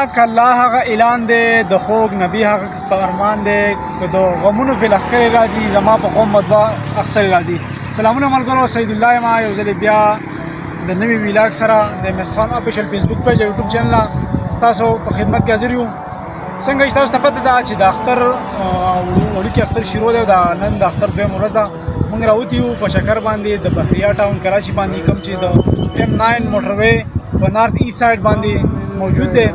که الله هغه اعلان دی د خوږ نبي هغه فرمان دی که د غمونو په لښکرې راځي زما په قوم به دوه اخترې راځي. سلامونه ملګرو، سید الله یم یو ځلې بیا د نوي ویلاګ سره د مسخان افیشل فیسبوک پیج او یوټیوب چینل ستاسو په خدمت کې حاضر یو. څنګه چې تاسو ته پته ده چې د اختر وړوکی اختر شروع دی او نن د اختر دویم ورځ ده. موږ راوتي یو په چکر باندې د بحریه ټاون کراچي باندې، کوم چې د M9 موټروی په نارت ایست سایډ باندې موجود دی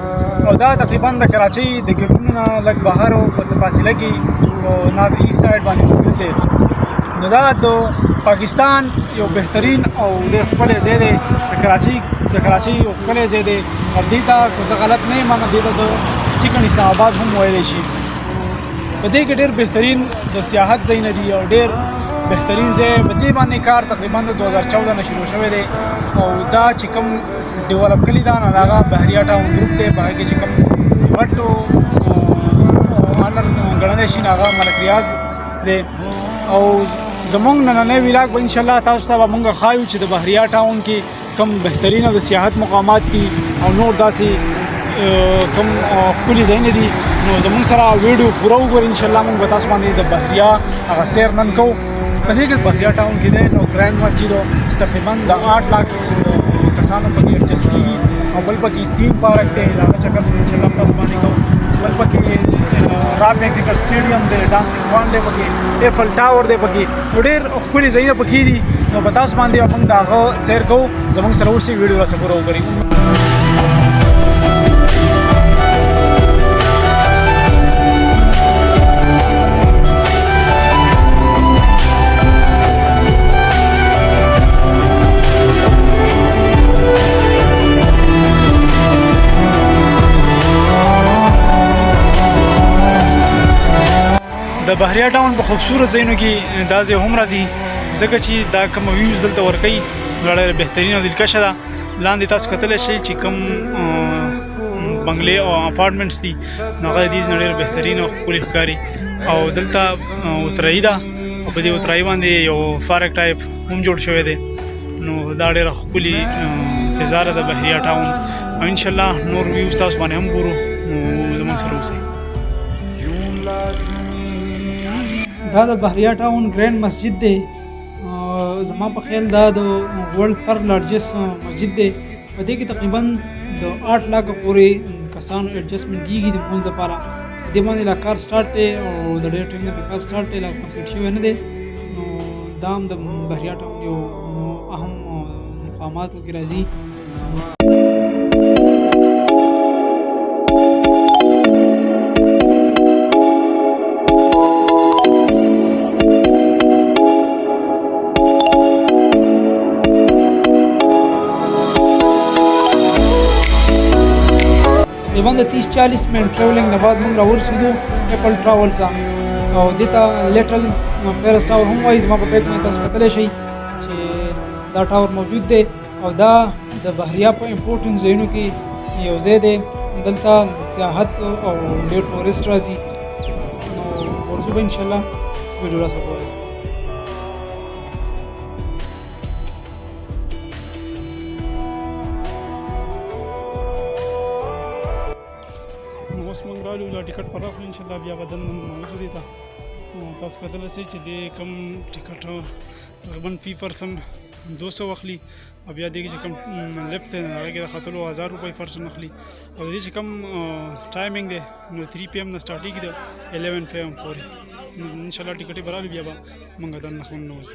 او دا تقریبا د کراچۍ د ګیټونو نه لږ بهر او په فاصله کې نارت ایست سایډ باندې موجود دی. نو دا د پاکستان یو بهترین او ډېر ښکلی ځای دی، د کراچۍ یو ښکلی ځای دی او دې ته که زه غلط نه یم دې ته د سیکنډ اسلام آباد هم ویلی شي. په دې کې ډېر بهترین د سیاحت ځایونه دي او ډېر بهترین ځای. په دې باندې کار تقریبا د 2014 نه شروع شوی دی او دا چې کوم ډیولپ کړي دا نو هغه بحریه ټاون ګروپ دی. په هغې کې چې کوم غټ آنر ګڼلی شي هغه ملک ریاض دی. او زمونږ نننی ویلاګ به انشاءالله تاسو ته به مونږ ښایو چې د بحریه ټاون کې کوم بهترینه د سیاحت مقامات دي او نور داسې کوم ښکلي ځایونه دي. نو زمونږ سره ویډیو پوره وګورئ، انشاءالله مونږ به تاسو باندې د بحریه هغه سیر نن کوو. په دې کې بحریه ټاون کې دی نو ګرینډ مسجد تقریبا د 8 लाख کسانو پکې ایڈجسټ کېږي او بل پکې تیم پارک دی، د هغه چکر انشاءالله تاسو باندې کوو. بل پکې رابعه کرکټ سټیډیم دی، ډانسنګ پوانډ دی پکې، ایفل ټاور دی پکې، نو ډېر ښکلي ځایونه پکې دي. نو په تاسو باندې موږ د هغه سیر کوو. زموږ سره اوسئ، ویډیو راسره پوره وګورئ. د بحریه ټاون په خوبصورت ځایونو کې دا ځای هم راځي ځکه چې دا کوم ویوز دلته ورکوي ډېره بهترین او دلکشه ده. لاندې تاسو کتلی شئ چې کوم بنګلې او اپارټمنټس دي نو هغه د دې نه ډېر بهترین او ښکلي ښکاري. او دلته اترایي ده او په دې اترایي باندې یو پارک ټایپ هم جوړ شوی دی. نو دا ډېره ښکلي فضا ده د بحریه ټاون او انشاءالله نور ویوز تاسو باندې هم ګورو. نو زموږ سره اوسئ. دا د بحریه ټاون ګرینډ مسجد دی. زما په خیال دا د ورلډ تھرډ لارجسټ مسجد دی. په دې کې تقریبا د 8 लाख پورې کسانو ایډجسټمنټ کېږي د لمونځ لپاره. دې باندې لا کار سټارټ دی او د ډېر ټایم نه کار سټارټ دی، لا کمپلیټ شوی نه دی. نو دا هم د بحریه ټاون یو اهم مقاماتو کې راځي. تقریبا د 30-40 منټ ټراولینګ نه بعد موږ راورسېدو ایپل ټراول ته او دې ته لیټل پیرس ټاور هم وایي. زما په بیک باندې تاسو کتلی شئ چې دا ټاور موجود دی او دا د بحریه په امپورټنټ ځایونو کې یو ځای دی. دلته سیاحت او ډېر ټورسټ راځي. نو ورځو به انشاءالله ویډیو راسره وګورئ. اوس موږ رالو دا ټیکټ پر راخلو انشاءالله بیا به دننه موجود دی. تاسو کتلی شئ چې د کوم ټیکټ تقریبا فی پرسن 200 اخلي او بیا دې کې چې کوم لیفټ دی هغې کې د ختلو 1000 روپۍ پرسن اخلي او د دې چې کوم ټایمینګ دی نو 3 PM نه سټارټېږي د 11 PM پورې. انشاءالله ټیکټ یې به رالو بیا به موږ دننه ننوځو.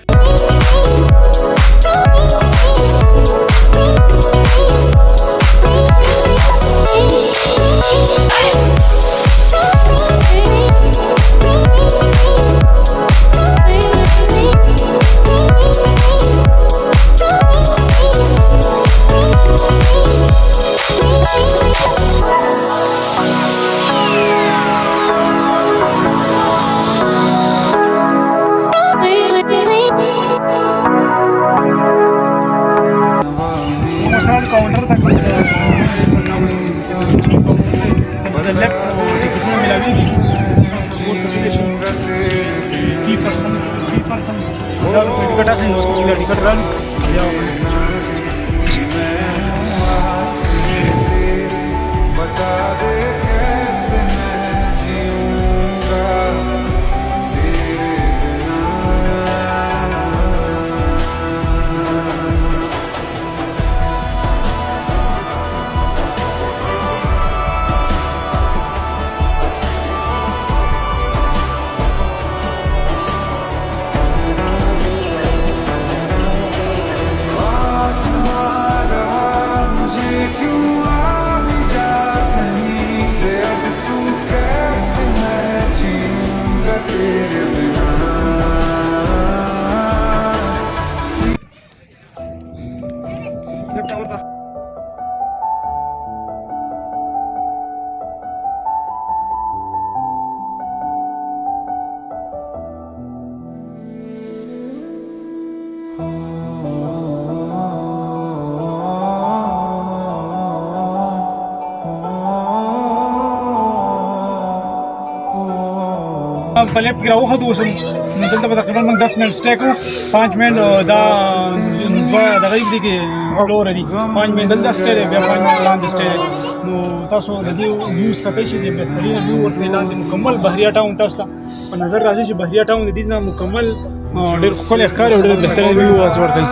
काउंटर तक लेफ्ट कितना मिलाएगी टिकट आते हैं टिकट रन बता दे په لیفټ کې راوخوتو اوس دلته به تقریبا موږ 10 منټ سټے کوو 5 منټ دا دغه دي کې فلور دي 5 منټ دلته سټے دی بیا 5 منټ لاندې سټے دی نو تاسو د دې ویوز کتئ شئ چې بهترینه ویو ورته لاندې مکمل بحریه ټاون تاسو ته په نظر راځي چې بحریه ټاون د دې نه مکمل ډېر ښکلی ښکاري او ډېر بهترین ویو ورکوي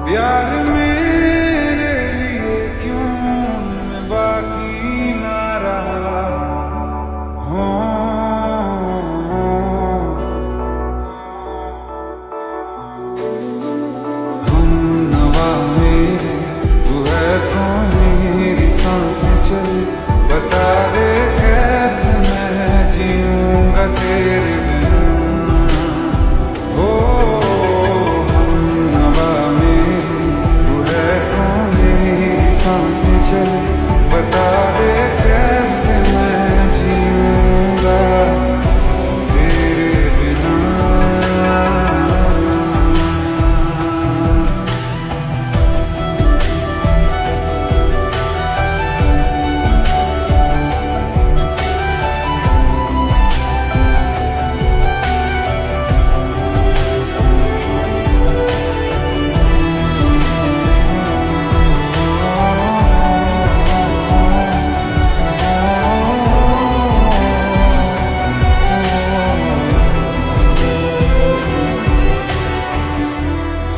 प्यार मेरे लिए क्यों मैं बाकी ना रहा हम नवा मेरे तू है तो मेरी सांसें चले बता दे कैसे मैं जीऊंगा तेरे बिना हो सांसें चले बता दे कैसे मैं जीऊंगा तेरे बिना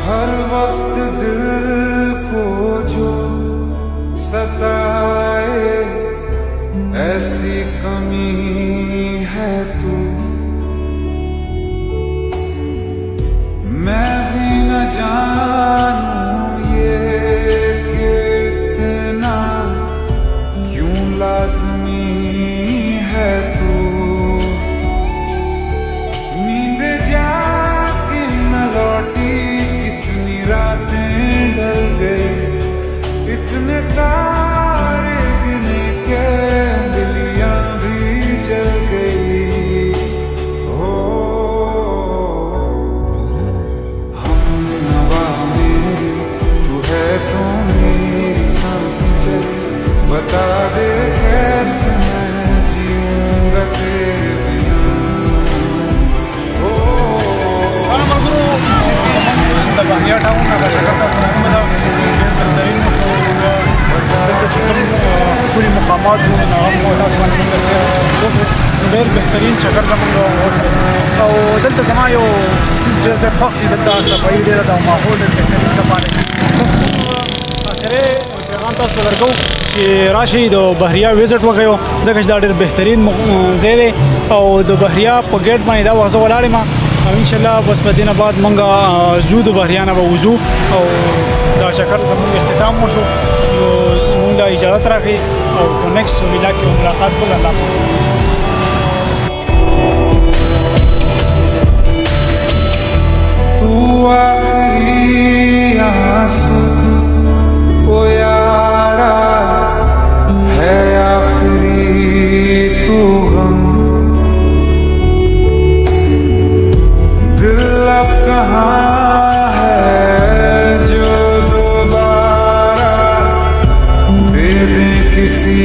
हर वक्त दिल को जो सताए ऐसी कमी है तू मैं भी न जानूं ये कि इतना क्यों लाज़मी है तू नींद जाके न लौटी रातें ढल गई इतने तारे गिने के बिलियां भी जल गई हो हम नवा मेरे तू है तो मेरी सांसें चले बता दे कैसे मैं जीऊंगा तेरे बिना हो بحریه ټاون هغه شکل تاسو معلومه ده بهترین شو دلته چې کوم ښکلي مقامات دي هغه مو تاسو باندې موږ سیر وکړو ډېر بهترین چکر زموږ او دلته زما یو څیز ډېر زیات خوښ شي دلته صفایي ډېره ده او ماحول ډېر بهترین زما دی بس اخري پیغام تاسو ته درکوو چې راشئ د بحریه وزټ وکړئ ځکه چې دا ډېر بهترین ځای دی او د بحریه په ګیټ باندې دا وخت زه ولاړ یم ان شاء الله بس په دې نه بعد مونږ زو د بحریه نه به وځو او دا چکر زموږ اختتام وشو نو مونږ ته اجازت راکړئ او په نیکسټ ویلا کې ملاقات کوو الله تو آخری आंसू ओ यारा है आखिरी तू गम दिल अब कहाँ है जो दोबारा दे दे किसी